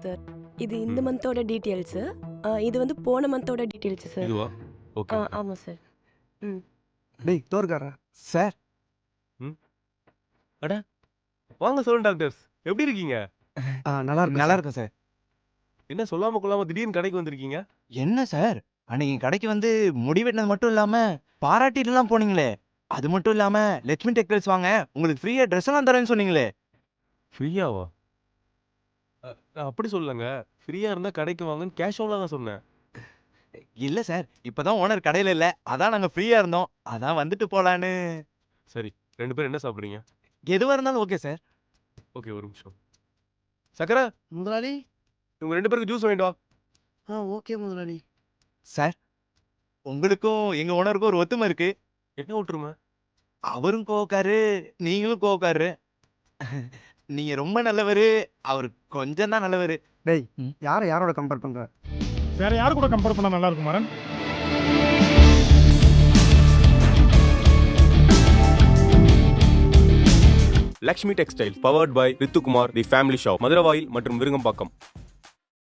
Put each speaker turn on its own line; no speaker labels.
Sir. இது இந்த மந்தோட details. இது வந்து போன மந்தோட டீட்டெயில்ஸ் சார்.
இதுவா? ஓகே.
ஆமா சார். ம்.
டேய் தோர்காரா
சார்.
அட வாங்க சொல்லுங்க டாக்டர்ஸ். எப்படி இருக்கீங்க?
நல்லா இருக்கு
நல்லா இருக்கும் சார்.
என்ன சொல்லாம கொள்ளாம திடீர்னு கடைக்கு வந்திருக்கீங்க?
என்ன சார், அன்னைக்கு கடைக்கு வந்து முடி வெட்டினது மட்டும் இல்லாம பாராட்டிட்டுலாம் போனீங்களே, அது மட்டும் இல்லாம லட்சுமி டெக்டைல்ஸ் வாங்க உங்களுக்கு ஃப்ரீயா ட்ரெஸ் எல்லாம் தரேன்னு சொன்னீங்களே.
ஃப்ரீயாவா? நான் அப்படி சொல்லலங்க. ஃப்ரீயா இருந்தா கடைக்கு வாங்கன்னு கேஷுவலா தான் சொன்னேன்.
இல்ல சார், இப்பதான் ஓனர் கடையில இல்ல, அதான் நாங்க ஃப்ரீயா இருந்தோம், அதான் வந்துட்டு போலான்னு.
சரி, 2 பேரும் என்ன சாப்பிடுறீங்க?
எதுவா இருந்தாலும் ஓகே சார்.
ஓகே, ஒரு நிமிஷம். சக்கரை,
முதலாளி.
உங்க 2 பேருக்கு ஜூஸ் வாங்கிட்டு வா.
ஓகே முதலாளி.
சார், உங்களுக்கும் எங்க ஓனருக்கும் ஒரு ஒத்துமை இருக்கு.
என்ன விட்டுருமா?
அவரும் கோவக்காரு, நீங்களும் கோவக்காரு. நீங்க ரொம்ப நல்லவரு, அவர் கொஞ்சம் தான் நல்லவரு.
டேய் யாரோட கம்பேர் பண்ற?
வேற யாரு கூட கம்பேர் பண்ணா நல்லா இருக்கும் Maran?
Lakshmi textile powered by Ritukumar the family shop, Maduravoyal மற்றும் விருங்கம்பாக்கம்.